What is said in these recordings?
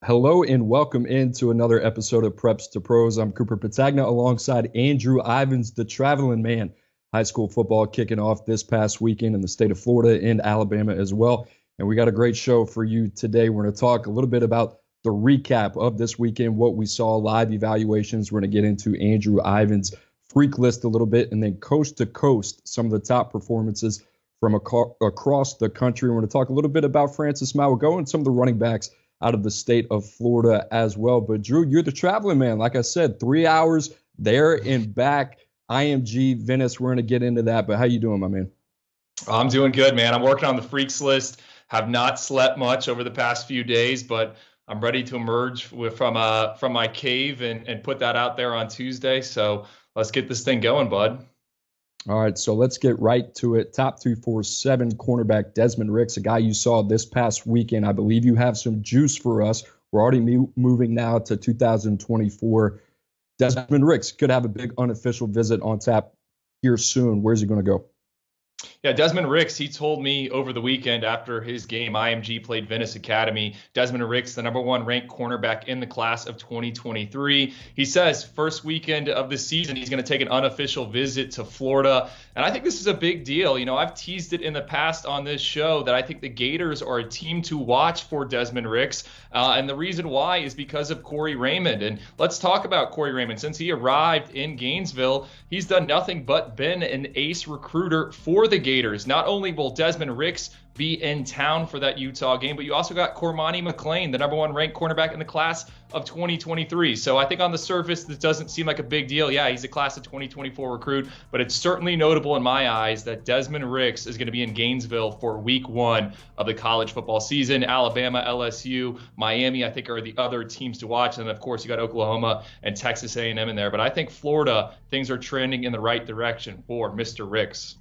Hello and welcome into another episode of Preps to Pros. I'm Cooper Petagna alongside Andrew Ivins, the traveling man. High school football kicking off this past weekend in the state of Florida and Alabama as well. And we got a great show for you today. We're going to talk a little bit about the recap of this weekend, what we saw, live evaluations. We're going to get into Andrew Ivins' freak list a little bit, and then coast to coast, some of the top performances from across the country. We're going to talk a little bit about Francis Malagoa and some of the running backs out of the state of Florida as well. But Drew, you're the traveling man. Like I said, 3 hours there and back. IMG Venice, we're going to get into that. But how you doing, my man? I'm doing good, man. I'm working on the freaks list. Have not slept much over the past few days, but I'm ready to emerge from my cave and put that out there on Tuesday. So let's get this thing going, bud. All right, so let's get right to it. Top 247 cornerback Desmond Ricks, a guy you saw this past weekend. I believe you have some juice for us. We're already moving now to 2024. Desmond Ricks could have a big unofficial visit on tap here soon. Where's he going to go? Yeah, Desmond Ricks, he told me over the weekend after his game, IMG played Venice Academy. Desmond Ricks, the number one ranked cornerback in the class of 2023. He says first weekend of the season, he's going to take an unofficial visit to Florida. And I think this is a big deal. You know, I've teased it in the past on this show that I think the Gators are a team to watch for Desmond Ricks. And the reason why is because of Corey Raymond. And let's talk about Corey Raymond. Since he arrived in Gainesville, he's done nothing but been an ace recruiter for the Gators. Not only will Desmond Ricks be in town for that Utah game, but you also got Cormani McLean, the number one ranked cornerback in the class of 2023. So I think on the surface, this doesn't seem like a big deal. Yeah, he's a class of 2024 recruit, but it's certainly notable in my eyes that Desmond Ricks is going to be in Gainesville for week one of the college football season. Alabama, LSU, Miami, I think are the other teams to watch. And of course, you got Oklahoma and Texas A&M in there. But I think Florida, things are trending in the right direction for Mr. Ricks.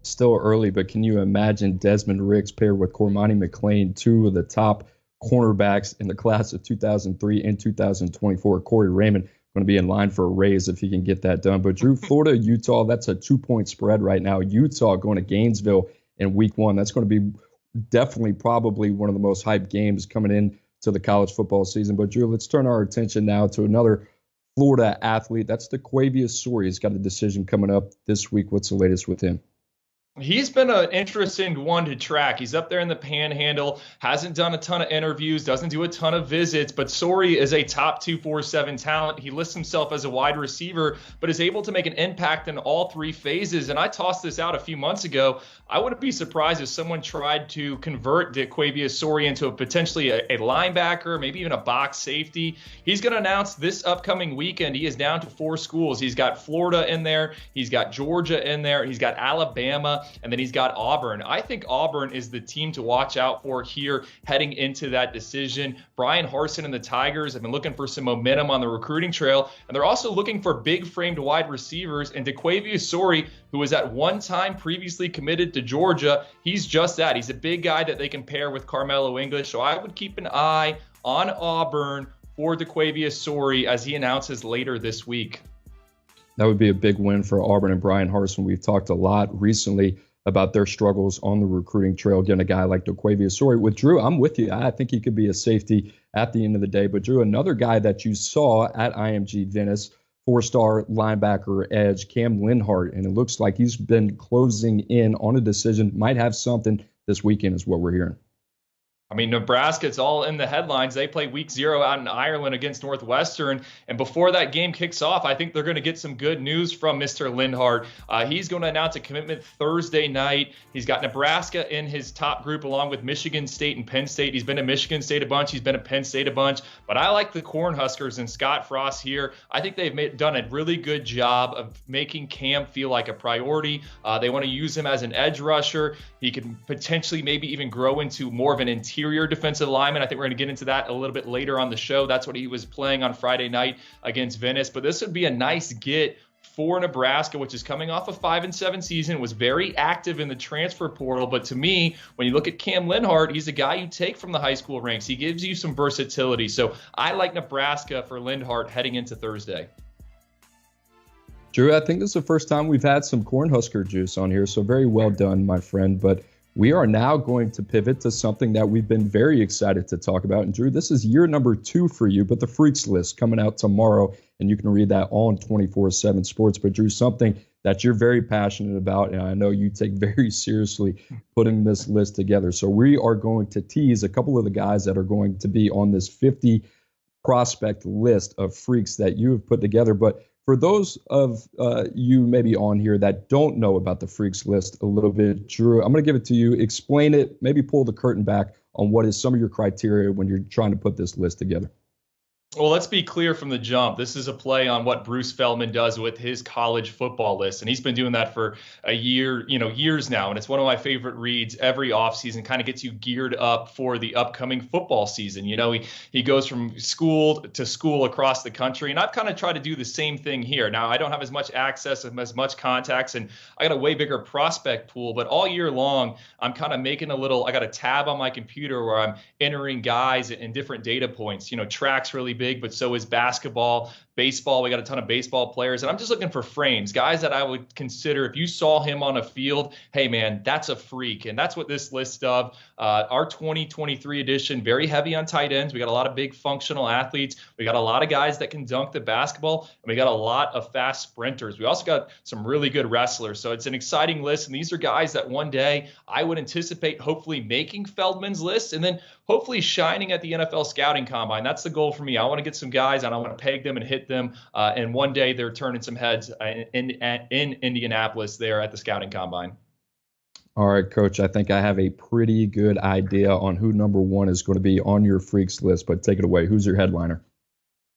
Still early, but can you imagine Desmond Ricks paired with Cormani McLean, two of the top cornerbacks in the class of 2003 and 2024? Corey Raymond going to be in line for a raise if he can get that done. But Drew, Florida, Utah, that's a 2-point spread right now. Utah going to Gainesville in week one. That's going to be definitely probably one of the most hyped games coming in to the college football season. But Drew, let's turn our attention now to another Florida athlete. That's the Quavious Sori. He's got a decision coming up this week. What's the latest with him? He's been an interesting one to track. He's up there in the panhandle, hasn't done a ton of interviews, doesn't do a ton of visits, but Sori is a top 247 talent. He lists himself as a wide receiver, but is able to make an impact in all three phases. And I tossed this out a few months ago. I wouldn't be surprised if someone tried to convert Quavious Sori into potentially a linebacker, maybe even a box safety. He's going to announce this upcoming weekend. He is down to 4 schools. He's got Florida in there. He's got Georgia in there. He's got Alabama. And then he's got Auburn. I think Auburn is the team to watch out for here heading into that decision. Brian Harsin and the Tigers have been looking for some momentum on the recruiting trail, and they're also looking for big-framed wide receivers. And Quavious Sori, who was at one time previously committed to Georgia, he's just that. He's a big guy that they can pair with Carmelo English. So I would keep an eye on Auburn for Quavious Sori as he announces later this week. That would be a big win for Auburn and Brian Harsin. We've talked a lot recently about their struggles on the recruiting trail, getting a guy like Quavious Sori. With Drew, I'm with you. I think he could be a safety at the end of the day. But Drew, another guy that you saw at IMG Venice, 4-star linebacker edge, Camlinhart, and it looks like he's been closing in on a decision, might have something this weekend is what we're hearing. I mean, Nebraska, it's all in the headlines. They play week 0 out in Ireland against Northwestern. And before that game kicks off, I think they're going to get some good news from Mr. Linhart. He's going to announce a commitment Thursday night. He's got Nebraska in his top group along with Michigan State and Penn State. He's been at Michigan State a bunch. He's been at Penn State a bunch. But I like the Cornhuskers and Scott Frost here. I think they've done a really good job of making Cam feel like a priority. They want to use him as an edge rusher. He could potentially maybe even grow into more of an interior defensive lineman. I think we're going to get into that a little bit later on the show. That's what he was playing on Friday night against Venice. But this would be a nice get for Nebraska, which is coming off a 5-7 season, was very active in the transfer portal. But to me, when you look at Camlinhart, he's a guy you take from the high school ranks. He gives you some versatility. So I like Nebraska for Linhart heading into Thursday. Drew, I think this is the first time we've had some Cornhusker juice on here, so very well done, my friend. But We are now going to pivot to something that we've been very excited to talk about. And Drew, this is year number 2 for you, but the Freaks List coming out tomorrow, and you can read that on 24/7 Sports. But Drew, something that you're very passionate about, and I know you take very seriously putting this list together. So we are going to tease a couple of the guys that are going to be on this 50 prospect list of freaks that you have put together. But for those of you maybe on here that don't know about the Freaks List a little bit, Drew, I'm going to give it to you. Explain it, maybe pull the curtain back on what is some of your criteria when you're trying to put this list together. Well, let's be clear from the jump. This is a play on what Bruce Feldman does with his college football list. And he's been doing that for a year, years now. And it's one of my favorite reads every offseason, kind of gets you geared up for the upcoming football season. He goes from school to school across the country. And I've kind of tried to do the same thing here. Now, I don't have as much access and as much contacts, and I got a way bigger prospect pool. But all year long, I'm kind of making I got a tab on my computer where I'm entering guys and different data points. Track's really big, but so is basketball, baseball. We got a ton of baseball players, and I'm just looking for frames, guys that I would consider if you saw him on a field, hey man, that's a freak. And that's what this list of our 2023 edition, very heavy on tight ends. We got a lot of big functional athletes. We got a lot of guys that can dunk the basketball, and we got a lot of fast sprinters. We also got some really good wrestlers. So it's an exciting list, and these are guys that one day I would anticipate hopefully making Feldman's list and then hopefully shining at the NFL scouting combine. That's the goal for me. I want to get some guys and I want to peg them and hit them. And one day they're turning some heads in Indianapolis there at the scouting combine. All right, Coach, I think I have a pretty good idea on who number 1 is going to be on your Freaks list, but take it away. Who's your headliner?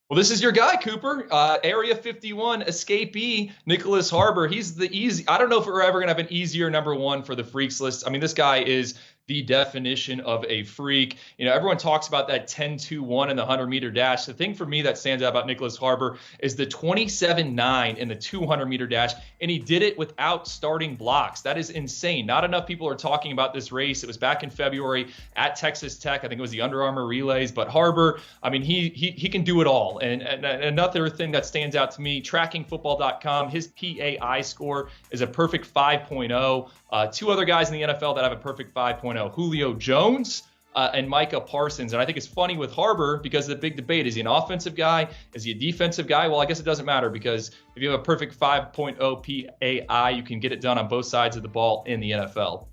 Well, this is your guy, Cooper. Area 51 escapee, Nicholas Harbor. He's the easy. I don't know if we're ever going to have an easier number 1 for the Freaks list. I mean, this guy is the definition of a freak. Everyone talks about that 10-2-1 in the 100-meter dash. The thing for me that stands out about Nicholas Harbor is the 27-9 in the 200-meter dash, and he did it without starting blocks. That is insane. Not enough people are talking about this race. It was back in February at Texas Tech. I think it was the Under Armour relays. But Harbor, I mean, he can do it all. And another thing that stands out to me, trackingfootball.com, his PAI score is a perfect 5.0. 2 other guys in the NFL that have a perfect 5.0, Julio Jones and Micah Parsons. And I think it's funny with Harbor because the big debate, is he an offensive guy? Is he a defensive guy? Well, I guess it doesn't matter, because if you have a perfect 5.0 PAI, you can get it done on both sides of the ball in the NFL.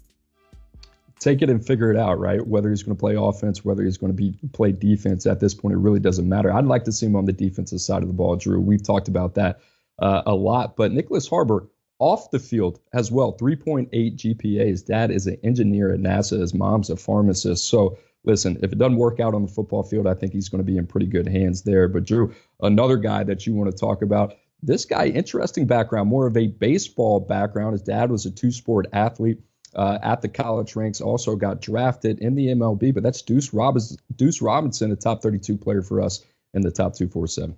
Take it and figure it out, right? Whether he's going to play offense, whether he's going to play defense, at this point, it really doesn't matter. I'd like to see him on the defensive side of the ball, Drew. We've talked about that a lot. But Nicholas Harbor, off the field as well, 3.8 GPA. His dad is an engineer at NASA. His mom's a pharmacist. So listen, if it doesn't work out on the football field, I think he's going to be in pretty good hands there. But Drew, another guy that you want to talk about, this guy, interesting background, more of a baseball background. His dad was a 2-sport athlete at the college ranks, also got drafted in the MLB, but that's Deuce Robinson, a top 32 player for us in the top 247.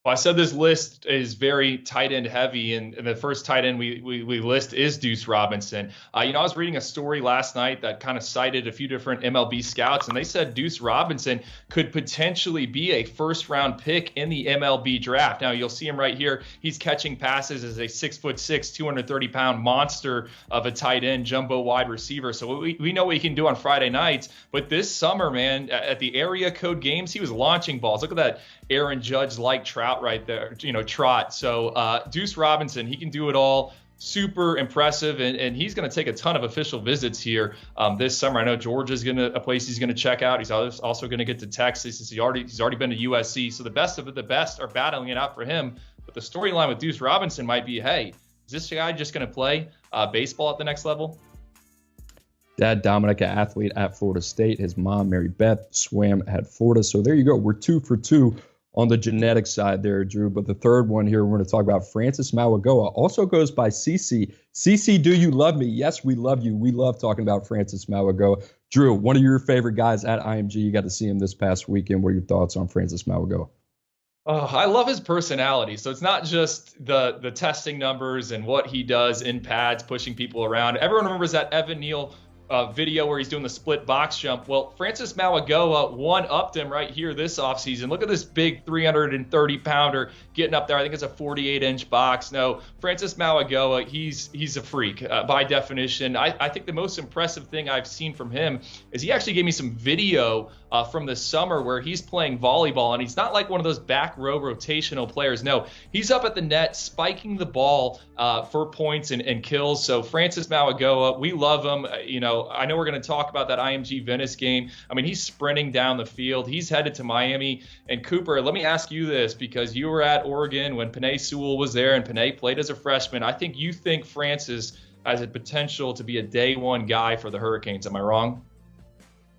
Well, I said this list is very tight end heavy, and the first tight end we list is Deuce Robinson. I was reading a story last night that kind of cited a few different MLB scouts, and they said Deuce Robinson could potentially be a first-round pick in the MLB draft. Now, you'll see him right here. He's catching passes as a 6'6", 230-pound monster of a tight end, jumbo wide receiver. So we know what he can do on Friday nights. But this summer, man, at the area code games, he was launching balls. Look at that Aaron Judge-like trout right there, trot. So Deuce Robinson, he can do it all. Super impressive, and he's going to take a ton of official visits here this summer. I know Georgia's a place he's going to check out. He's also going to get to Texas. He's already been to USC. So the best of the best are battling it out for him. But the storyline with Deuce Robinson might be, hey, is this guy just going to play baseball at the next level? Dad, Dominic, an athlete at Florida State. His mom, Mary Beth, swam at Florida. So there you go. We're 2 for 2 on the genetic side there, Drew. But the third one here, we're going to talk about Francis Malagoa. Also goes by CC. CC, do you love me? Yes, we love you. We love talking about Francis Malagoa. Drew, one of your favorite guys at IMG. You got to see him this past weekend. What are your thoughts on Francis Malagoa? Oh, I love his personality. So it's not just the testing numbers and what he does in pads, pushing people around. Everyone remembers that Evan Neal video where he's doing the split box jump. Well, Francis Malagoa one-upped him right here this offseason. Look at this big 330-pounder getting up there. I think it's a 48-inch box. No, Francis Malagoa, he's a freak by definition. I think the most impressive thing I've seen from him is he actually gave me some video from the summer where he's playing volleyball, and he's not like one of those back row rotational players. No, he's up at the net spiking the ball for points and kills. So Francis Malagoa, we love him. I know we're going to talk about that IMG Venice game. I mean, he's sprinting down the field. He's headed to Miami. And Cooper, let me ask you this, because you were at Oregon when Penei Sewell was there and Penei played as a freshman. I think you think Francis has a potential to be a day one guy for the Hurricanes. Am I wrong?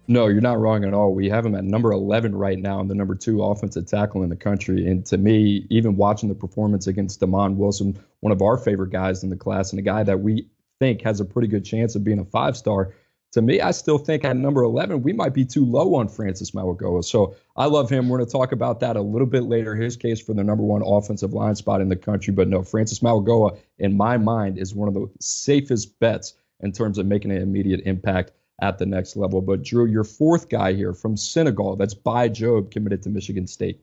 No, you're not wrong at all. We have him at number 11 right now, and the number 2 offensive tackle in the country. And to me, even watching the performance against Damon Wilson, one of our favorite guys in the class, and a guy that we think has a pretty good chance of being a 5-star, to me, I still think at number 11, we might be too low on Francis Malagoa. So I love him. We're going to talk about that a little bit later, his case for the number 1 offensive line spot in the country. But no, Francis Malagoa, in my mind, is one of the safest bets in terms of making an immediate impact at the next level. But Drew, your 4th guy here from Senegal, that's Bai Jobe, committed to Michigan State.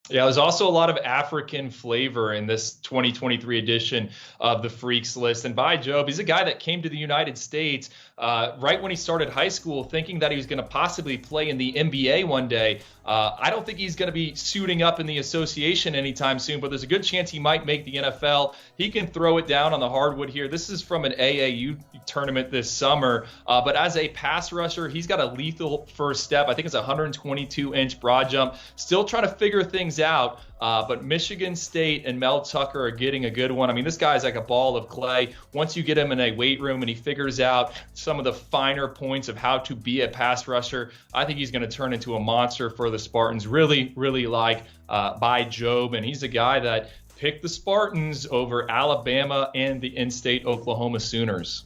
Yeah, there's also a lot of African flavor in this 2023 edition of the Freaks list. And Bai Jobe, he's a guy that came to the United States right when he started high school, thinking that he was going to possibly play in the NBA one day. I don't think he's going to be suiting up in the association anytime soon, but there's a good chance he might make the NFL. He can throw it down on the hardwood here. This is from an AAU tournament this summer. But as a pass rusher, he's got a lethal first step. I think it's a 122-inch broad jump. Still trying to figure things out. But Michigan State and Mel Tucker are getting a good one. I mean, this guy's like a ball of clay. Once you get him in a weight room and he figures out some of the finer points of how to be a pass rusher, I think he's going to turn into a monster for the Spartans. Really, really like Bai Jobe. And he's a guy that picked the Spartans over Alabama and the in-state Oklahoma Sooners.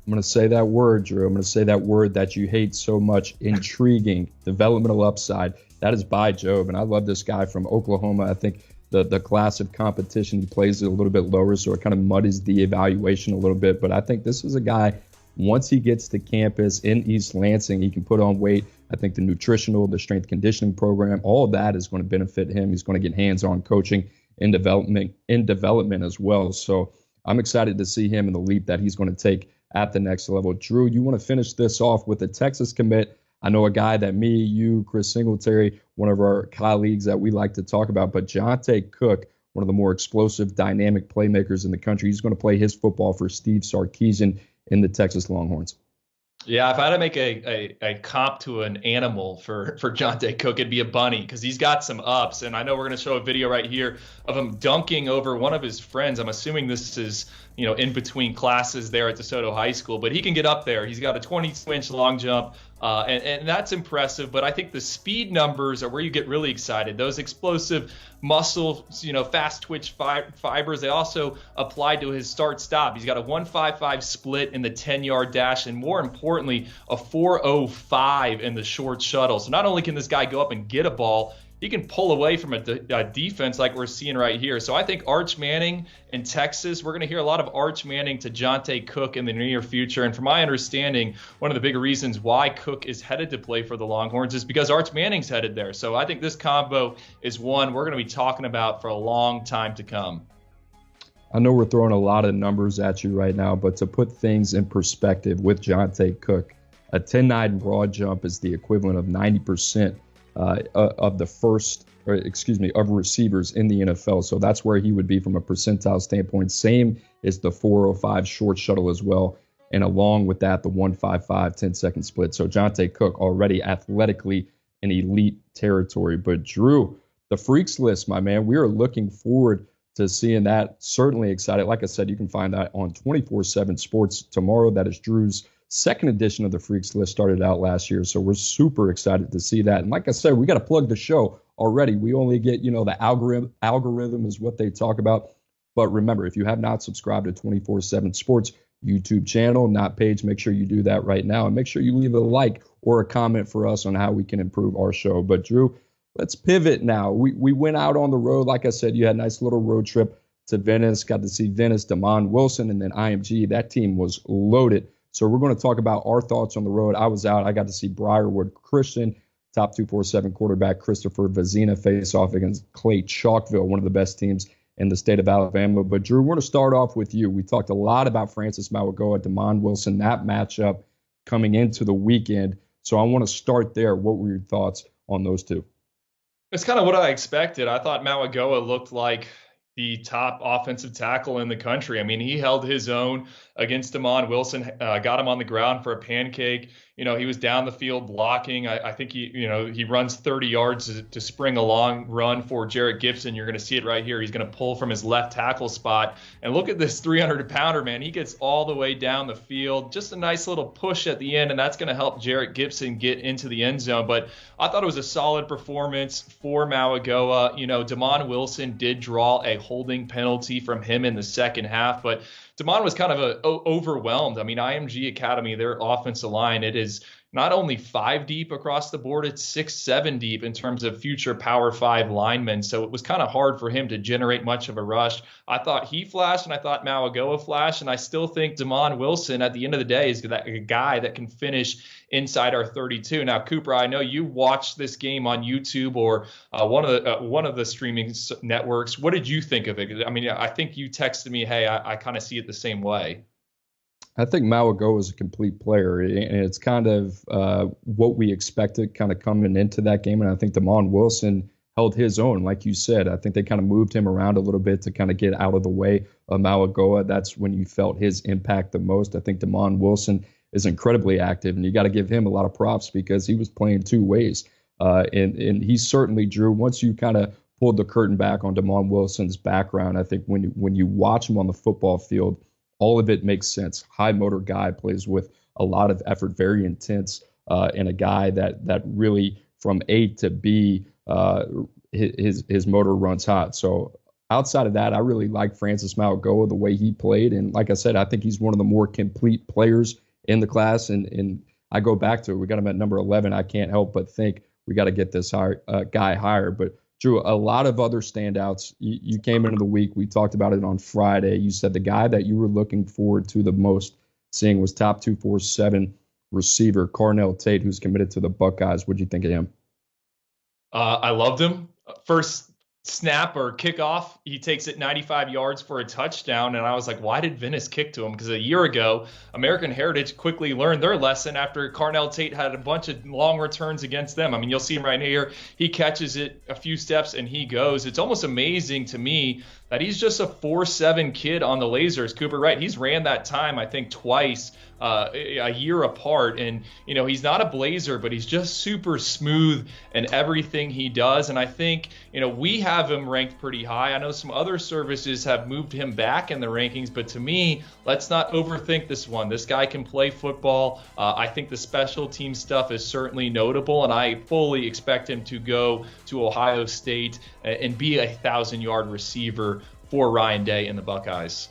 I'm going to say that word, Drew. I'm going to say that word that you hate so much. Intriguing, developmental upside. That is Bai Jobe. And I love this guy from Oklahoma. I think the class of competition, he plays it a little bit lower, so it kind of muddies the evaluation a little bit. But I think this is a guy, once he gets to campus in East Lansing, he can put on weight. I think the nutritional, the strength conditioning program, all of that is going to benefit him. He's going to get hands-on coaching in development as well. So I'm excited to see him and the leap that he's going to take at the next level. Drew, you want to finish this off with a Texas commit. I know a guy that me, you, Chris Singletary, one of our colleagues that we like to talk about, but Jonte Cook, one of the more explosive, dynamic playmakers in the country. He's going to play his football for Steve Sarkisian in the Texas Longhorns. Yeah, if I had to make a comp to an animal for Jonte Cook, it'd be a bunny, because he's got some ups. And I know we're going to show a video right here of him dunking over one of his friends. I'm assuming this is, in between classes there at DeSoto High School. But he can get up there. He's got a 22-inch long jump, and that's impressive. But I think the speed numbers are where you get really excited. Those explosive muscle, fast twitch fibers, they also apply to his start-stop. He's got a 1.55 split in the 10-yard dash, and more importantly, a 4.05 in the short shuttle. So not only can this guy go up and get a ball, he can pull away from a defense like we're seeing right here. So I think Arch Manning in Texas, we're going to hear a lot of Arch Manning to Jonte Cook in the near future. And from my understanding, one of the big reasons why Cook is headed to play for the Longhorns is because Arch Manning's headed there. So I think this combo is one we're going to be talking about for a long time to come. I know we're throwing a lot of numbers at you right now, but to put things in perspective with Jonte Cook, a 10-9 broad jump is the equivalent of 90% of receivers in the NFL. So that's where he would be from a percentile standpoint. Same is the 4.05 short shuttle as well. And along with that, the 1.55 10-second split. So Jonte Cook already athletically in elite territory. But Drew, the Freaks list, my man, we are looking forward to seeing that. Certainly excited. Like I said, you can find that on 24/7 Sports tomorrow. That is Drew's second edition of the Freaks list, started out last year. So we're super excited to see that. And like I said, we got to plug the show already. We only get, the algorithm is what they talk about. But remember, if you have not subscribed to 24/7 Sports YouTube channel, not page, make sure you do that right now. And make sure you leave a like or a comment for us on how we can improve our show. But Drew, let's pivot now. We went out on the road. Like I said, you had a nice little road trip to Venice, got to see Venice, Damon Wilson, and then IMG. That team was loaded So we're going to talk about our thoughts on the road. I was out. I got to see Briarwood Christian, top 247 quarterback Christopher Vezina face off against Clay Chalkville, one of the best teams in the state of Alabama. But Drew, we're going to start off with you. We talked a lot about Francis Malagoa, Demond Wilson, that matchup coming into the weekend. So I want to start there. What were your thoughts on those two? It's kind of what I expected. I thought Malagoa looked like the top offensive tackle in the country. I mean, he held his own against Demond Wilson, got him on the ground for a pancake. He was down the field blocking. I think he runs 30 yards to spring a long run for Jarrett Gibson. You're going to see it right here. He's going to pull from his left tackle spot. And look at this 300-pounder, man. He gets all the way down the field. Just a nice little push at the end, and that's going to help Jarrett Gibson get into the end zone. But I thought it was a solid performance for Malagoa. Demond Wilson did draw a holding penalty from him in the second half, but Demond was kind of overwhelmed. I mean, IMG Academy, their offensive line, it is not only 5 deep across the board, it's 6, 7 deep in terms of future Power 5 linemen. So it was kind of hard for him to generate much of a rush. I thought he flashed, and I thought Malagoa flashed, and I still think Demond Wilson, at the end of the day, is a guy that can finish inside our 32. Now, Cooper, I know you watched this game on YouTube or one of the streaming networks. What did you think of it? I mean, I think you texted me, hey, I kind of see it the same way. I think Malagoa is a complete player, and it's kind of what we expected kind of coming into that game. And I think Demond Wilson held his own, like you said. I think they kind of moved him around a little bit to kind of get out of the way of Malagoa. That's when you felt his impact the most. I think Demond Wilson is incredibly active, and you got to give him a lot of props because he was playing 2 ways. And he certainly drew, once you kind of pulled the curtain back on Demond Wilson's background, I think when you watch him on the football field, all of it makes sense. High motor guy, plays with a lot of effort, very intense, and a guy that really from A to B, his motor runs hot. So outside of that, I really like Francis Malagoa, the way he played. And like I said, I think he's one of the more complete players in the class. And I go back to it. We got him at number 11. I can't help but think we got to get this guy higher. But Drew, a lot of other standouts. You came into the week. We talked about it on Friday. You said the guy that you were looking forward to the most seeing was top 247 receiver Carnell Tate, who's committed to the Buckeyes. What do you think of him? I loved him. First snap or kickoff, he takes it 95 yards for a touchdown. And I was like, why did Inniss kick to him? Because a year ago, American Heritage quickly learned their lesson after Carnell Tate had a bunch of long returns against them. I mean, you'll see him right here. He catches it a few steps and he goes. It's almost amazing to me that he's just a 4.7 kid on the lasers. Cooper, right? He's ran that time, I think, twice a year apart. And, he's not a blazer, but he's just super smooth in everything he does. And I think, we have him ranked pretty high. I know some other services have moved him back in the rankings, but to me, let's not overthink this one. This guy can play football. I think the special team stuff is certainly notable, and I fully expect him to go to Ohio State and be a 1,000-yard receiver for Ryan Day and the Buckeyes.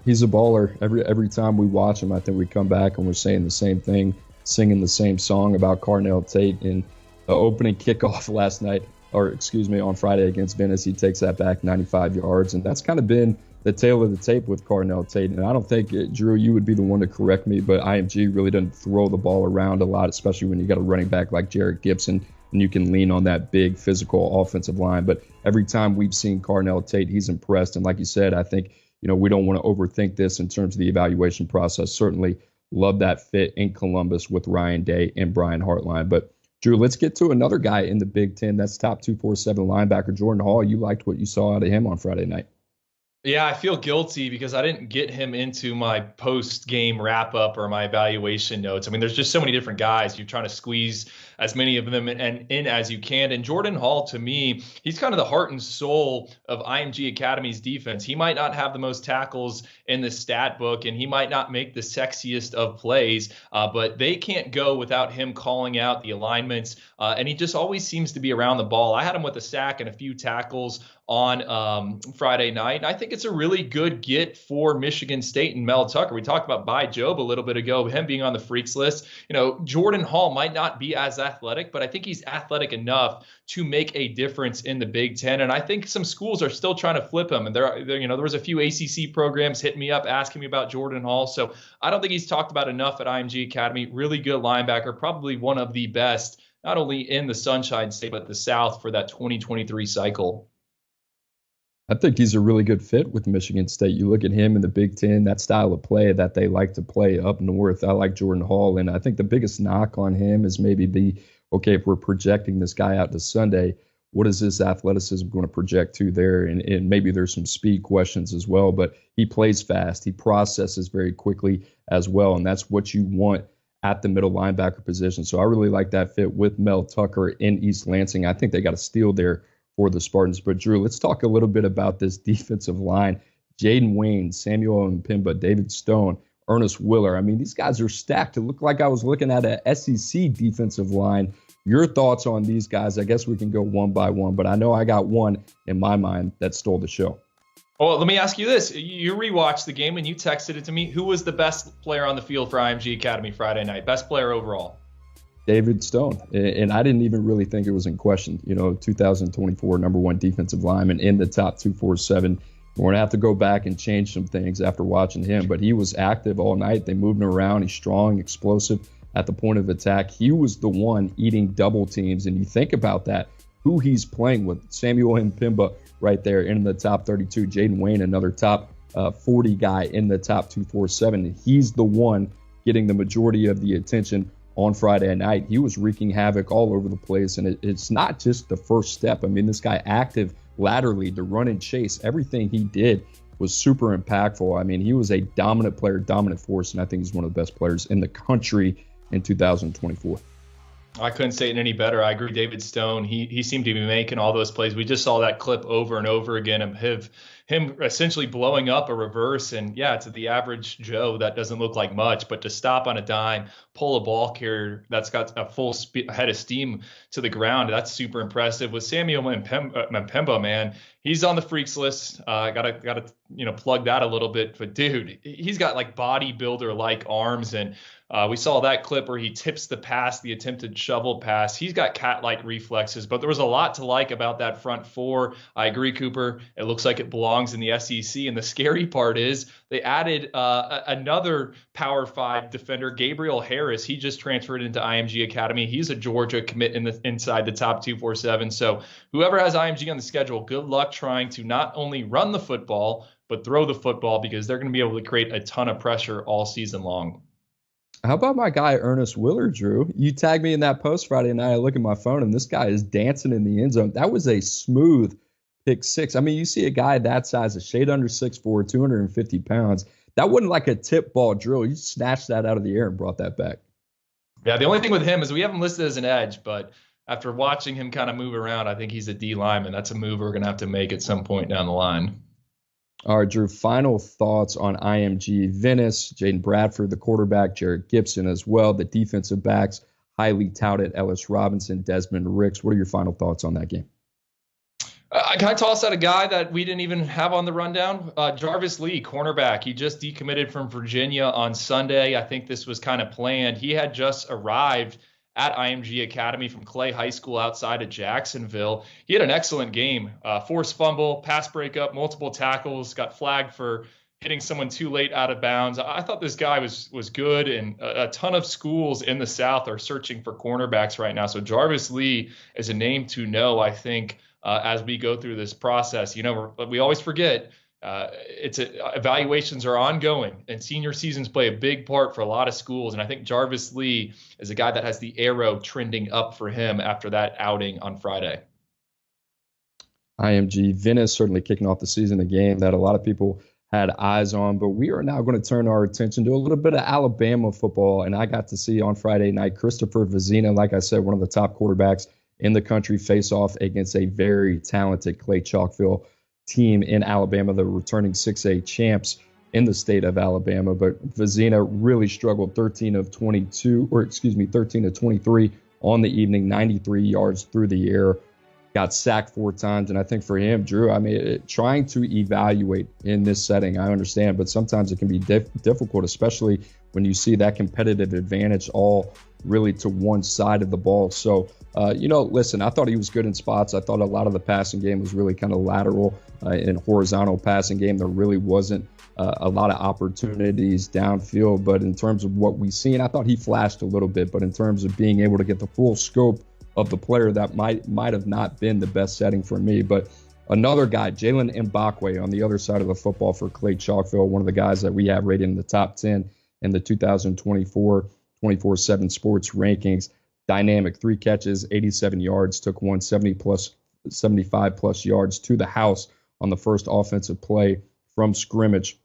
He's a baller. Every time we watch him, I think we come back and we're saying the same thing, singing the same song about Carnell Tate. In the opening kickoff on Friday against Venice, he takes that back 95 yards, and that's kind of been the tail of the tape with Carnell Tate. And I don't think, Drew, you would be the one to correct me, but IMG really doesn't throw the ball around a lot, especially when you got a running back like Jarrett Gibson, and you can lean on that big physical offensive line. But every time we've seen Carnell Tate, he's impressed. And like you said, I think, we don't want to overthink this in terms of the evaluation process. Certainly love that fit in Columbus with Ryan Day and Brian Hartline. But Drew, let's get to another guy in the Big Ten. That's top 247 linebacker Jordan Hall. You liked what you saw out of him on Friday night. Yeah, I feel guilty because I didn't get him into my post-game wrap-up or my evaluation notes. I mean, there's just so many different guys. You're trying to squeeze as many of them in as you can. And Jordan Hall, to me, he's kind of the heart and soul of IMG Academy's defense. He might not have the most tackles in the stat book, and he might not make the sexiest of plays, but they can't go without him calling out the alignments. And he just always seems to be around the ball. I had him with a sack and a few tackles on Friday night. And I think it's a really good get for Michigan State and Mel Tucker. We talked about By Job a little bit ago, him being on the freaks list. Jordan Hall might not be as athletic, but I think he's athletic enough to make a difference in the Big Ten. And I think some schools are still trying to flip him. And there was a few ACC programs hitting me up asking me about Jordan Hall. So I don't think he's talked about enough at IMG Academy. Really good linebacker, probably one of the best, not only in the Sunshine State, but the South for that 2023 cycle. I think he's a really good fit with Michigan State. You look at him in the Big Ten, that style of play that they like to play up north. I like Jordan Hall, and I think the biggest knock on him is maybe okay, if we're projecting this guy out to Sunday, what is his athleticism going to project to there? And maybe there's some speed questions as well, but he plays fast. He processes very quickly as well, and that's what you want at the middle linebacker position. So I really like that fit with Mel Tucker in East Lansing. I think they got a steal there for the Spartans. But Drew, let's talk a little bit about this defensive line. Jaden Wayne, Samuel Mpimba, David Stone, Ernest Willer. I mean, these guys are stacked. It looked like I was looking at an SEC defensive line. Your thoughts on these guys? I guess we can go one by one, but I know I got one in my mind that stole the show. Well, let me ask you this. You rewatched the game and you texted it to me. Who was the best player on the field for IMG Academy Friday night? Best player overall? David Stone. And I didn't even really think it was in question. 2024 number one defensive lineman in the top 247. We're going to have to go back and change some things after watching him, but he was active all night. They moved him around. He's strong, explosive at the point of attack. He was the one eating double teams. And you think about that, who he's playing with. Samuel Mpimba right there in the top 32. Jaden Wayne, another top 40 guy in the top 247. He's the one getting the majority of the attention on Friday night. He was wreaking havoc all over the place. And it's not just the first step. I mean, this guy active laterally, the run and chase, everything he did was super impactful. I mean, he was a dominant player, dominant force, and I think he's one of the best players in the country in 2024. I couldn't say it any better. I agree. David Stone, he seemed to be making all those plays. We just saw that clip over and over again of him essentially blowing up a reverse. And yeah, to the average Joe, that doesn't look like much, but to stop on a dime, pull a ball carrier that's got a full head of steam to the ground, that's super impressive. With Samuel Mpimba, man, he's on the freaks list. Gotta plug that a little bit. But dude, he's got like bodybuilder like arms, and we saw that clip where he tips the pass, the attempted shovel pass. He's got cat-like reflexes, but there was a lot to like about that front four. I agree, Cooper. It looks like it belongs in the SEC. And the scary part is they added another Power 5 defender, Gabriel Harris. He just transferred into IMG Academy. He's a Georgia commit inside the top 247. So whoever has IMG on the schedule, good luck trying to not only run the football, but throw the football, because they're going to be able to create a ton of pressure all season long. How about my guy, Ernest Willer, Drew? You tagged me in that post Friday night. I look at my phone, and this guy is dancing in the end zone. That was a smooth pick six. I mean, you see a guy that size, a shade under 6'4", 250 pounds. That wasn't like a tip ball drill. You snatched that out of the air and brought that back. Yeah, the only thing with him is we have him listed as an edge, but after watching him kind of move around, I think he's a D lineman. That's a move we're going to have to make at some point down the line. All right, Drew, final thoughts on IMG. Inniss, Jaden Bradford, the quarterback, Jared Gibson as well, the defensive backs, highly touted Ellis Robinson, Desmond Ricks. What are your final thoughts on that game? Can I toss out a guy that we didn't even have on the rundown? Jarvis Lee, cornerback. He just decommitted from Virginia on Sunday. I think this was kind of planned. He had just arrived at IMG Academy from Clay High School outside of Jacksonville. He had an excellent game. Forced fumble, pass breakup, multiple tackles, got flagged for hitting someone too late out of bounds. I thought this guy was good, and a ton of schools in the South are searching for cornerbacks right now. So Jarvis Lee is a name to know, I think, as we go through this process. We always forget evaluations are ongoing, and senior seasons play a big part for a lot of schools. And I think Jarvis Lee is a guy that has the arrow trending up for him after that outing on Friday. IMG Inniss certainly kicking off the season, a game that a lot of people had eyes on, but we are now going to turn our attention to a little bit of Alabama football. And I got to see on Friday night Christopher Vezina, like I said, one of the top quarterbacks in the country, face off against a very talented Clay Chalkville team in Alabama, the returning 6A champs in the state of Alabama. But Vezina really struggled, 13 of 23 on the evening, 93 yards through the air. got sacked 4 times. And I think for him, Drew, I mean, trying to evaluate in this setting, I understand, but sometimes it can be difficult, especially when you see that competitive advantage all really to one side of the ball. So, listen, I thought he was good in spots. I thought a lot of the passing game was really kind of lateral and horizontal passing game. There really wasn't a lot of opportunities downfield. But in terms of what we've seen, I thought he flashed a little bit. But in terms of being able to get the full scope of the player, that might have not been the best setting for me. But another guy, Jalen Mbakwe, on the other side of the football for Clay Chalkville, one of the guys that we have rated in the top 10 in the 2024 24/7 Sports rankings. Dynamic, 3 catches, 87 yards, took 75 plus yards to the house on the first offensive play from scrimmage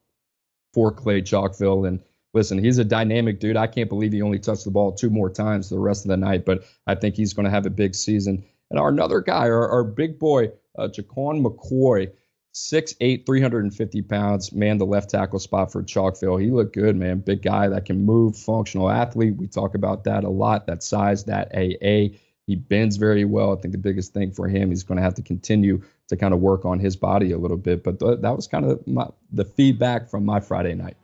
for Clay Chalkville. And listen, he's a dynamic dude. I can't believe he only touched the ball 2 more times the rest of the night, but I think he's going to have a big season. And another guy, our big boy, Jaquan McCoy, 6'8", 350 pounds, man, the left tackle spot for Chalkville. He looked good, man. Big guy that can move, functional athlete. We talk about that a lot, that size, that AA. He bends very well. I think the biggest thing for him, he's going to have to continue to kind of work on his body a little bit. But that was kind of the feedback from my Friday night.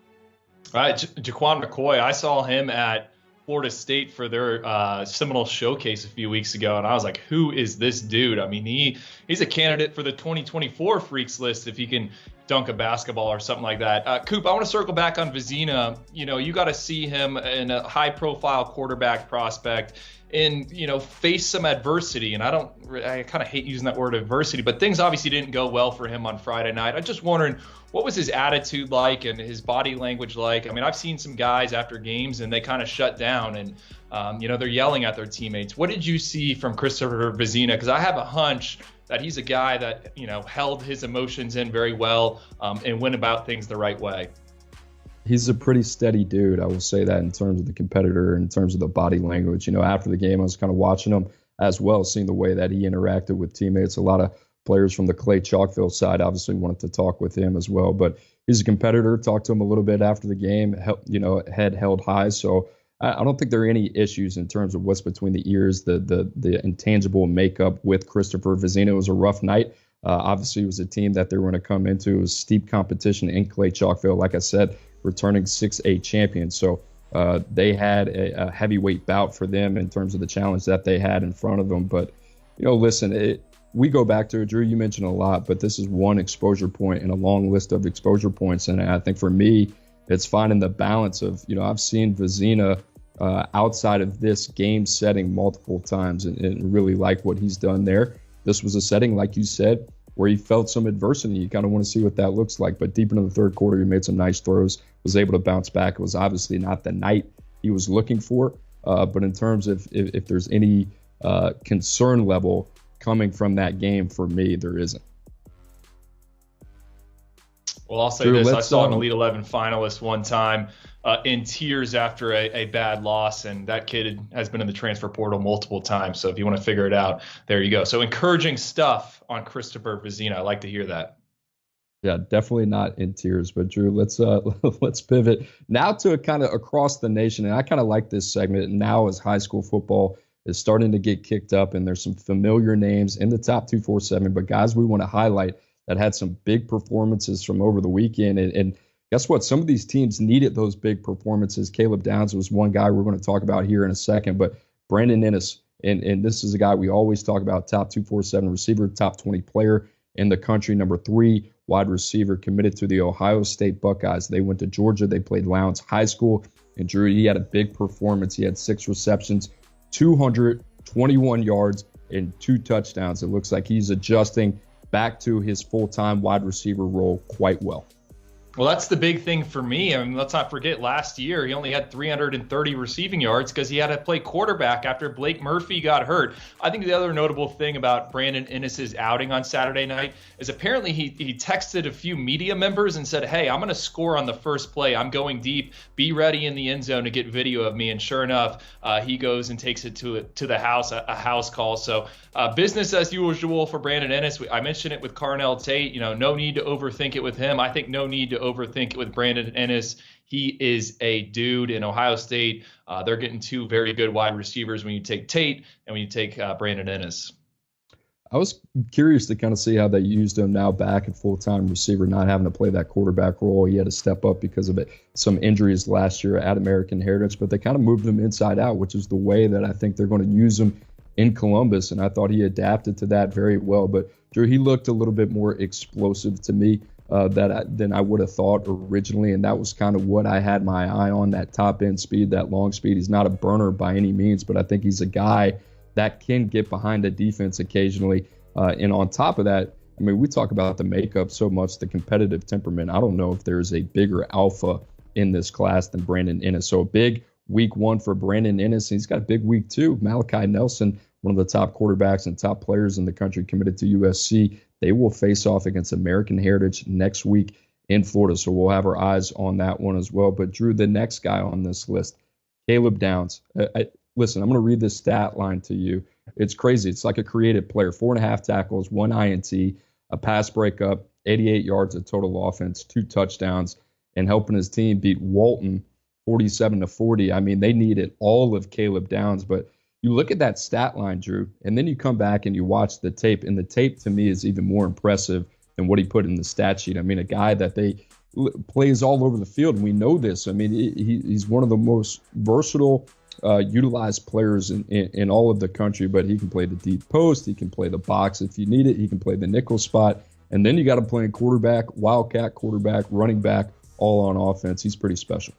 All right, Jaquan McCoy, I saw him at Florida State for their Seminole Showcase a few weeks ago, and I was like, who is this dude? I mean, he's a candidate for the 2024 Freaks list if he can dunk a basketball or something like that. Coop, I want to circle back on Vezina. You got to see him in a high-profile quarterback prospect and, face some adversity. And I kind of hate using that word adversity, but things obviously didn't go well for him on Friday night. I'm just wondering, what was his attitude like and his body language like? I mean, I've seen some guys after games and they kind of shut down and, they're yelling at their teammates. What did you see from Christopher Vezina? Because I have a hunch that he's a guy that, held his emotions in very well and went about things the right way. He's a pretty steady dude. I will say that in terms of the competitor, in terms of the body language. After the game, I was kind of watching him as well, seeing the way that he interacted with teammates. A lot of players from the Clay Chalkville side obviously wanted to talk with him as well. But he's a competitor. Talked to him a little bit after the game, head held high. So I don't think there are any issues in terms of what's between the ears, the intangible makeup with Christopher Vezina. It was a rough night. Obviously, it was a team that they were going to come into. It was steep competition in Clay Chalkville. Like I said, returning 6A champions. So they had a heavyweight bout for them in terms of the challenge that they had in front of them. But, listen, we go back to it, Drew, you mentioned a lot, but this is one exposure point in a long list of exposure points. And I think for me, it's finding the balance of, I've seen Vezina outside of this game setting multiple times and really like what he's done there. This was a setting, like you said, where he felt some adversity. You kind of want to see what that looks like. But deep into the third quarter, he made some nice throws, was able to bounce back. It was obviously not the night he was looking for. But in terms of if there's any concern level coming from that game, for me, there isn't. Well, I'll say this. I saw an Elite 11 finalist one time in tears after a bad loss, and that kid has been in the transfer portal multiple times. So if you want to figure it out, there you go. So encouraging stuff on Christopher Vezina. I like to hear that. Yeah, definitely not in tears. But Drew, let's pivot now to kind of across the nation. And I kind of like this segment now as high school football is starting to get kicked up, and there's some familiar names in the top 247, but guys we want to highlight that had some big performances from over the weekend. And guess what? Some of these teams needed those big performances. Caleb Downs was one guy we're going to talk about here in a second, but Brandon Inniss, and this is a guy we always talk about, top 247 receiver, top 20 player in the country, number 3 wide receiver, committed to the Ohio State Buckeyes. They went to Georgia. They played Lowndes High School. And Drew, he had a big performance. He had 6 receptions, 221 yards, and 2 touchdowns. It looks like he's adjusting back to his full-time wide receiver role quite well. Well, that's the big thing for me. I mean, let's not forget last year he only had 330 receiving yards because he had to play quarterback after Blake Murphy got hurt. I think the other notable thing about Brandon Inniss's outing on Saturday night is apparently he texted a few media members and said, hey, I'm going to score on the first play. I'm going deep. Be ready in the end zone to get video of me. And sure enough, he goes and takes it to the house, a house call. So business as usual for Brandon Inniss. I mentioned it with Carnell Tate. No need to overthink it with him. I think no need to overthink it with Brandon Inniss. He is a dude in Ohio State. They're getting 2 very good wide receivers when you take Tate and when you take Brandon Inniss. I was curious to kind of see how they used him now back at full-time receiver, not having to play that quarterback role. He had to step up because of some injuries last year at American Heritage, but they kind of moved him inside out, which is the way that I think they're going to use him in Columbus, and I thought he adapted to that very well. But Drew, he looked a little bit more explosive to me than I would have thought originally, and that was kind of what I had my eye on, that top-end speed, that long speed. He's not a burner by any means, but I think he's a guy that can get behind a defense occasionally. And on top of that, I mean, we talk about the makeup so much, the competitive temperament. I don't know if there's a bigger alpha in this class than Brandon Inniss. So a big week one for Brandon Inniss. He's got a big week two. Malachi Nelson, one of the top quarterbacks and top players in the country, committed to USC. They will face off against American Heritage next week in Florida. So we'll have our eyes on that one as well. But Drew, the next guy on this list, Caleb Downs. Listen, I'm going to read this stat line to you. It's crazy. It's like a creative player. 4.5 tackles, 1 INT, a pass breakup, 88 yards of total offense, 2 touchdowns, and helping his team beat Walton 47-40. I mean, they needed all of Caleb Downs. But you look at that stat line, Drew, and then you come back and you watch the tape. And the tape, to me, is even more impressive than what he put in the stat sheet. I mean, a guy that they plays all over the field, and we know this. I mean, he's one of the most versatile utilized players in all of the country, but he can play the deep post. He can play the box if you need it. He can play the nickel spot. And then you got to play quarterback, wildcat quarterback, running back, all on offense. He's pretty special.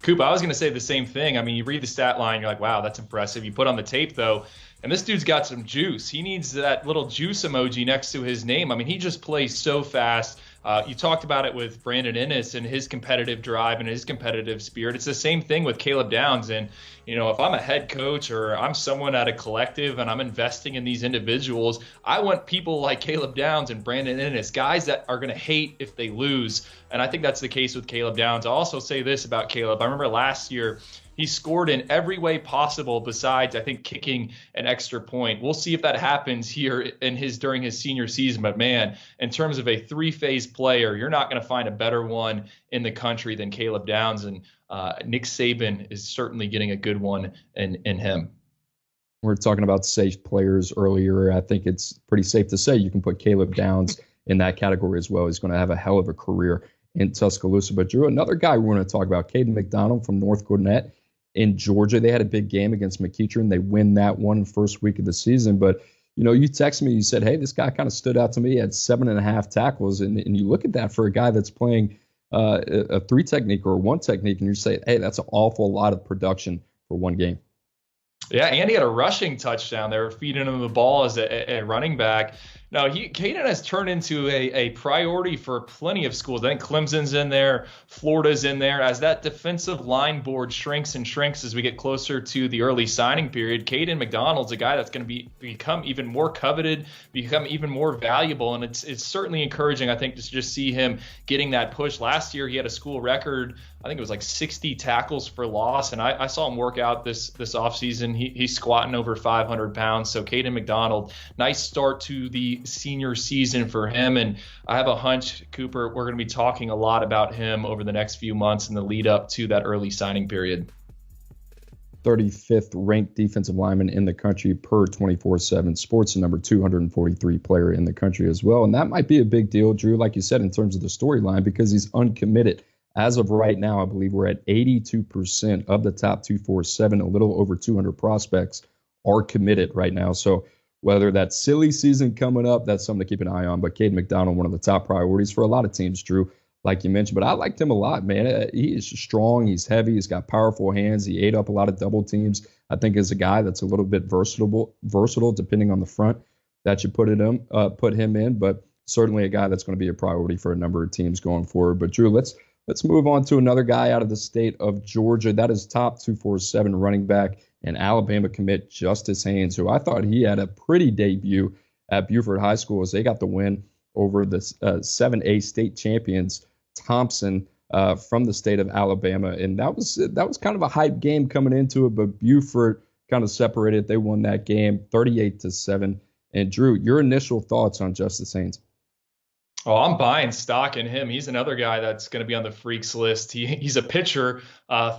Coop, I was going to say the same thing. I mean, you read the stat line, you're like, wow, that's impressive. You put on the tape, though, and this dude's got some juice. He needs that little juice emoji next to his name. I mean, he just plays so fast. You talked about it with Brandon Inniss and his competitive drive and his competitive spirit. It's the same thing with Caleb Downs. And, you know, if I'm a head coach or I'm someone at a collective and I'm investing in these individuals, I want people like Caleb Downs and Brandon Inniss, guys that are going to hate if they lose. And I think that's the case with Caleb Downs. I'll also say this about Caleb. I remember last year, he scored in every way possible besides, I think, kicking an extra point. We'll see if that happens here during his senior season. But, man, in terms of a three-phase player, you're not going to find a better one in the country than Caleb Downs. And Nick Saban is certainly getting a good one in him. We're talking about safe players earlier. I think it's pretty safe to say you can put Caleb Downs in that category as well. He's going to have a hell of a career in Tuscaloosa. But, Drew, another guy we're going to talk about, Caden McDonald from North Gwinnett. In Georgia, they had a big game against McEachern. They win that one first week of the season. But, you know, you texted me, you said, hey, this guy kind of stood out to me. He had 7.5 tackles. And you look at that for a guy that's playing a 3 technique or a 1 technique, and you say, hey, that's an awful lot of production for one game. Yeah, and he had a rushing touchdown. They were feeding him the ball as a running back. No, Caden has turned into a priority for plenty of schools. I think Clemson's in there, Florida's in there. As that defensive line board shrinks and shrinks as we get closer to the early signing period, Caden McDonald's a guy that's going to become even more coveted, become even more valuable. And it's certainly encouraging, I think, to just see him getting that push. Last year, he had a school record. I think it was like 60 tackles for loss. And I saw him work out this offseason. He's squatting over 500 pounds. So Caden McDonald, nice start to the senior season for him. And I have a hunch, Cooper, we're going to be talking a lot about him over the next few months in the lead up to that early signing period. 35th ranked defensive lineman in the country per 24/7 Sports, and number 243 player in the country as well. And that might be a big deal, Drew, like you said, in terms of the storyline, because he's uncommitted. As of right now, I believe we're at 82% of the top 247, a little over 200 prospects are committed right now. So whether that's silly season coming up, that's something to keep an eye on. But Caden McDonald, one of the top priorities for a lot of teams, Drew, like you mentioned. But I liked him a lot, man. He is strong. He's heavy. He's got powerful hands. He ate up a lot of double teams. I think is a guy that's a little bit versatile depending on the front that you put him in. But certainly a guy that's going to be a priority for a number of teams going forward. But Drew, let's move on to another guy out of the state of Georgia. That is top 247 running back and Alabama commit Justice Haynes, who I thought he had a pretty debut at Buford High School as they got the win over the 7A state champions, Thompson, from the state of Alabama. And that was kind of a hype game coming into it, but Buford kind of separated. They won that game 38-7. And Drew, your initial thoughts on Justice Haynes? Oh, I'm buying stock in him. He's another guy that's going to be on the freaks list. He's a pitcher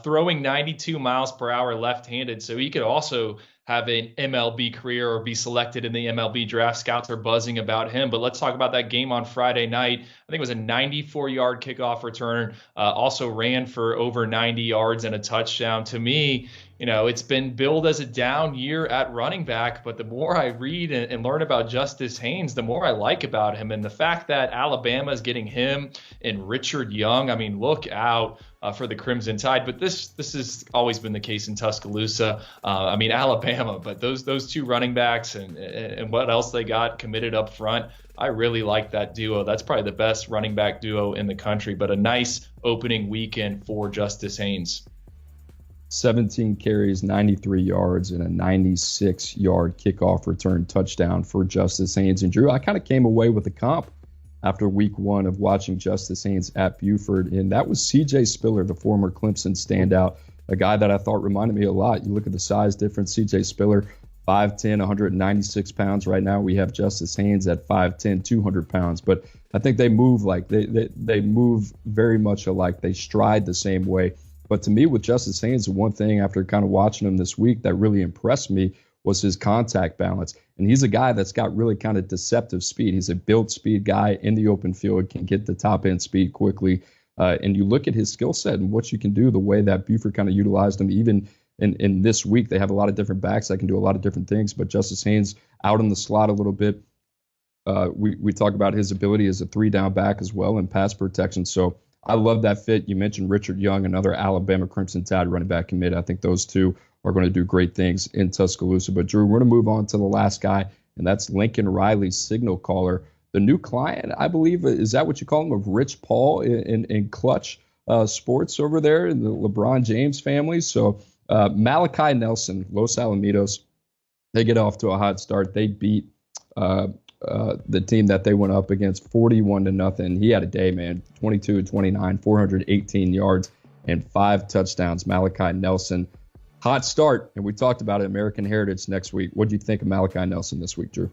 throwing 92 miles per hour left-handed, so he could also have an MLB career or be selected in the MLB draft. Scouts are buzzing about him. But let's talk about that game on Friday night. I think it was a 94-yard kickoff return, also ran for over 90 yards and a touchdown. To me, it's been billed as a down year at running back, but the more I read and learn about Justice Haynes, the more I like about him. And the fact that Alabama is getting him and Richard Young, I mean, look out for the Crimson Tide. But this has always been the case in Tuscaloosa. Alabama, but those two running backs and what else they got committed up front, I really like that duo. That's probably the best running back duo in the country, but a nice opening weekend for Justice Haynes. 17 carries, 93 yards, and a 96-yard kickoff return touchdown for Justice Haynes. And Drew, I kind of came away with a comp after week one of watching Justice Haynes at Buford, and that was CJ Spiller, the former Clemson standout, a guy that I thought reminded me a lot. You look at the size difference, CJ Spiller, 5'10", 196 pounds. Right now we have Justice Haynes at 5'10", 200 pounds. But I think they move they move very much alike. They stride the same way. But to me, with Justice Haynes, the one thing after kind of watching him this week that really impressed me was his contact balance. And he's a guy that's got really kind of deceptive speed. He's a built speed guy in the open field, can get the top end speed quickly. And you look at his skill set and what you can do, the way that Buford kind of utilized him. Even in this week, they have a lot of different backs that can do a lot of different things. But Justice Haynes out in the slot a little bit. We talk about his ability as a 3-down back as well in pass protection. So I love that fit. You mentioned Richard Young, another Alabama Crimson Tide running back commit. I think those two are going to do great things in Tuscaloosa. But, Drew, we're going to move on to the last guy, and that's Lincoln Riley, signal caller. The new client, I believe, is that what you call him, of Rich Paul in Clutch Sports over there in the LeBron James family. So Malachi Nelson, Los Alamitos, they get off to a hot start. They beat the team that they went up against 41-0. He had a day, man. 22-29, 418 yards, and 5 touchdowns. Malachi Nelson, hot start. And we talked about it, American Heritage next week. What do you think of Malachi Nelson this week, Drew?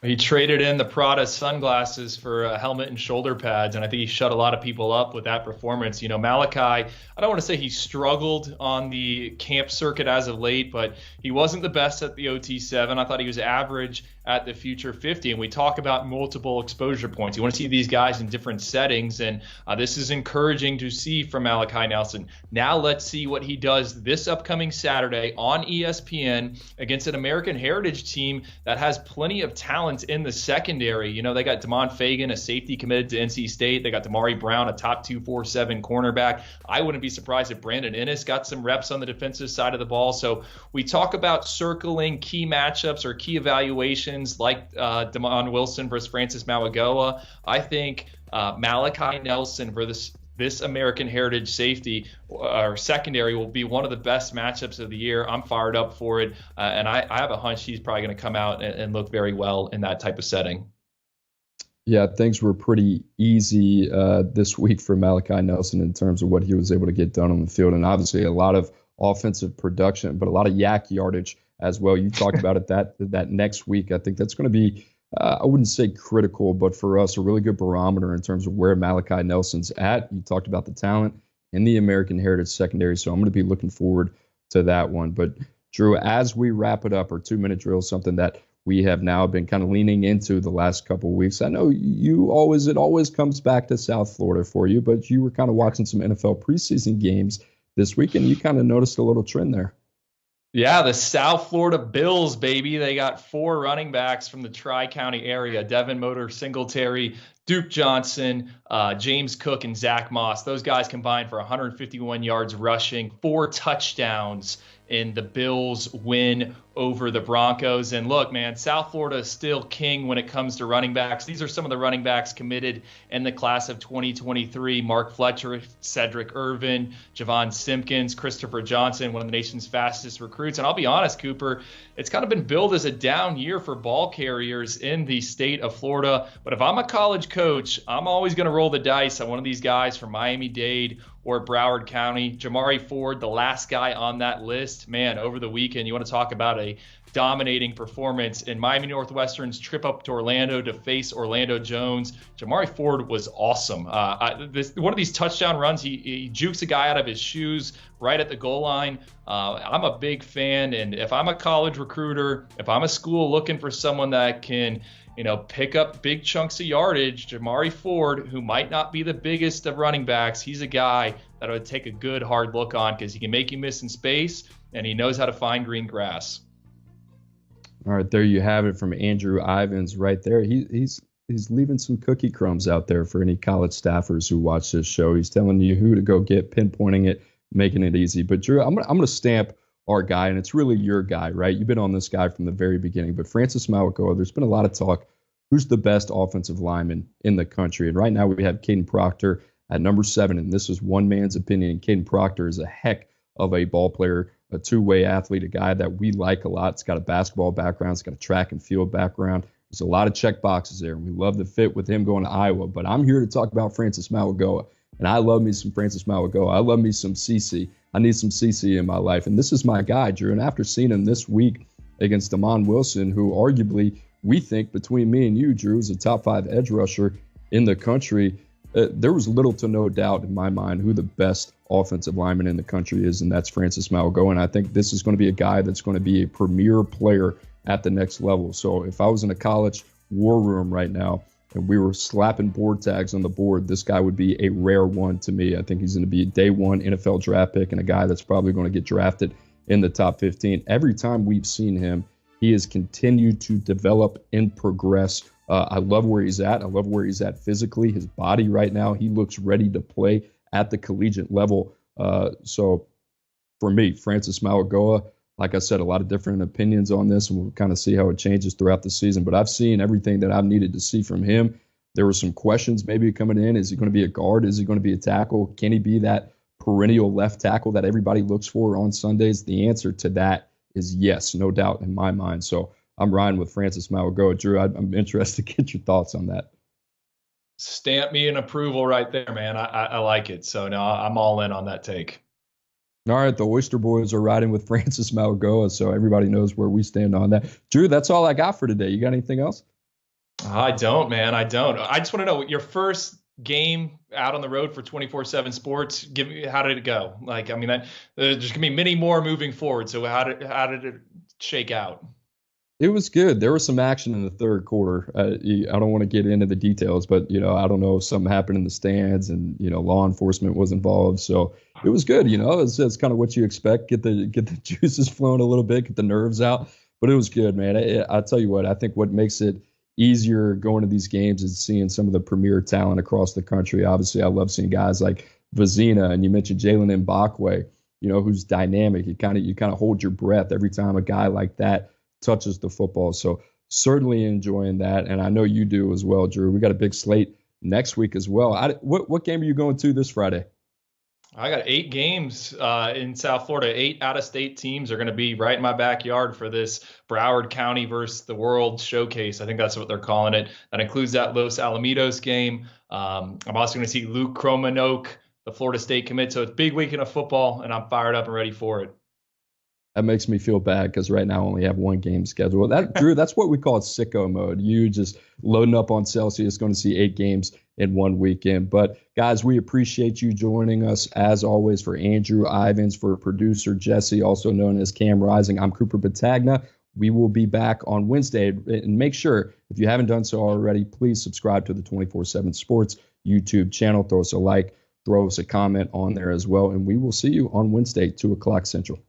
He traded in the Prada sunglasses for a helmet and shoulder pads, and I think he shut a lot of people up with that performance. Malachi, I don't want to say he struggled on the camp circuit as of late, but he wasn't the best at the OT7. I thought he was average at the Future 50, and we talk about multiple exposure points. You want to see these guys in different settings, and this is encouraging to see from Malachi Nelson. Now let's see what he does this upcoming Saturday on ESPN against an American Heritage team that has plenty of talent in the secondary. They got Damon Fagan, a safety committed to NC State. They got Damari Brown, a top 247 cornerback. I wouldn't be surprised if Brandon Inniss got some reps on the defensive side of the ball. So we talk about circling key matchups or key evaluations like Damon Wilson versus Francis Malagoa. I think Malachi Nelson for this American Heritage safety or secondary will be one of the best matchups of the year. I'm fired up for it, and I have a hunch he's probably going to come out and look very well in that type of setting. Yeah, things were pretty easy this week for Malachi Nelson in terms of what he was able to get done on the field, and obviously a lot of offensive production, but a lot of yak yardage as well. You talked about it that next week. I think that's going to be, I wouldn't say critical, but for us, a really good barometer in terms of where Malachi Nelson's at. You talked about the talent in the American Heritage secondary, so I'm going to be looking forward to that one. But, Drew, as we wrap it up, our 2-minute drill is something that we have now been kind of leaning into the last couple of weeks. I know it always comes back to South Florida for you, but you were kind of watching some NFL preseason games this week, and you kind of noticed a little trend there. Yeah, the South Florida Bills, baby. They got 4 running backs from the Tri-County area: Devin Motor, Singletary, Duke Johnson, James Cook, and Zach Moss. Those guys combined for 151 yards rushing, 4 touchdowns in the Bills' win over the Broncos. And look, man, South Florida is still king when it comes to running backs. These are some of the running backs committed in the class of 2023. Mark Fletcher, Cedric Irvin, Javon Simpkins, Christopher Johnson, one of the nation's fastest recruits. And I'll be honest, Cooper, it's kind of been billed as a down year for ball carriers in the state of Florida. But if I'm a college coach, coach, I'm always going to roll the dice on one of these guys from Miami-Dade or Broward County. Jamari Ford, the last guy on that list, man, over the weekend, you want to talk about a dominating performance in Miami Northwestern's trip up to Orlando to face Orlando Jones. Jamari Ford was awesome. One of these touchdown runs, he jukes a guy out of his shoes right at the goal line. I'm a big fan, and if I'm a college recruiter, if I'm a school looking for someone that can, pick up big chunks of yardage, Jamari Ford, who might not be the biggest of running backs, he's a guy that I would take a good hard look on because he can make you miss in space, and he knows how to find green grass. All right, there you have it from Andrew Ivins right there. He's leaving some cookie crumbs out there for any college staffers who watch this show. He's telling you who to go get, pinpointing it, making it easy. But Drew, I'm gonna stamp our guy, and it's really your guy, right? You've been on this guy from the very beginning. But Francis Malagoa, there's been a lot of talk. Who's the best offensive lineman in the country? And right now we have Caden Proctor at number 7, and this is one man's opinion. Caden Proctor is a heck of a ball player, a two-way athlete, a guy that we like a lot. He's got a basketball background. He's got a track and field background. There's a lot of check boxes there, and we love the fit with him going to Iowa. But I'm here to talk about Francis Malagoa, and I love me some Francis Malagoa. I love me some CC. I need some CC in my life, and this is my guy, Drew. And after seeing him this week against Damon Wilson, who arguably we think between me and you, Drew, is a top 5 edge rusher in the country, there was little to no doubt in my mind who the best offensive lineman in the country is, and that's Francis Malagoa. And I think this is going to be a guy that's going to be a premier player at the next level. So if I was in a college war room right now and we were slapping board tags on the board, this guy would be a rare one to me. I think he's going to be a day 1 NFL draft pick and a guy that's probably going to get drafted in the top 15. Every time we've seen him, he has continued to develop and progress. I love where he's at. I love where he's at physically. His body right now, he looks ready to play at the collegiate level. So for me, Francis Malagoa, like I said, a lot of different opinions on this, and we'll kind of see how it changes throughout the season. But I've seen everything that I've needed to see from him. There were some questions maybe coming in. Is he going to be a guard? Is he going to be a tackle? Can he be that perennial left tackle that everybody looks for on Sundays? The answer to that is yes, no doubt in my mind. So I'm riding with Francis Malagoa. Drew, I'm interested to get your thoughts on that. Stamp me an approval right there, man. I like it. So no, I'm all in on that take. All right, the Oyster Boys are riding with Francis Malagoa, so everybody knows where we stand on that. Drew, that's all I got for today. You got anything else? I don't, man. I don't. I just want to know your first game out on the road for 24/7 Sports. Give me, how did it go? Like, I mean, there's gonna be many more moving forward. So how did it shake out? It was good. There was some action in the third quarter. I don't want to get into the details, but, I don't know if something happened in the stands and, law enforcement was involved. So it was good. It's kind of what you expect. Get the juices flowing a little bit, get the nerves out. But it was good, man. I'll tell you what, I think what makes it easier going to these games is seeing some of the premier talent across the country. Obviously, I love seeing guys like Vezina, and you mentioned Jalen Mbakwe, who's dynamic. You kind of hold your breath every time a guy like that touches the football. So certainly enjoying that. And I know you do as well, Drew. We got a big slate next week as well. What game are you going to this Friday? I got 8 games in South Florida. 8 out-of-state teams are going to be right in my backyard for this Broward County versus the World Showcase. I think that's what they're calling it. That includes that Los Alamitos game. I'm also going to see Luke Cromanoke, the Florida State commit. So it's a big weekend of football, and I'm fired up and ready for it. That makes me feel bad because right now I only have one game scheduled. Drew, that's what we call sicko mode. You just loading up on Celsius, going to see 8 games in one weekend. But guys, we appreciate you joining us as always. For Andrew Ivins, for producer Jesse, also known as Cam Rising, I'm Cooper Petagna. We will be back on Wednesday. And make sure, if you haven't done so already, please subscribe to the 24/7 Sports YouTube channel. Throw us a like, throw us a comment on there as well. And we will see you on Wednesday, 2 o'clock Central.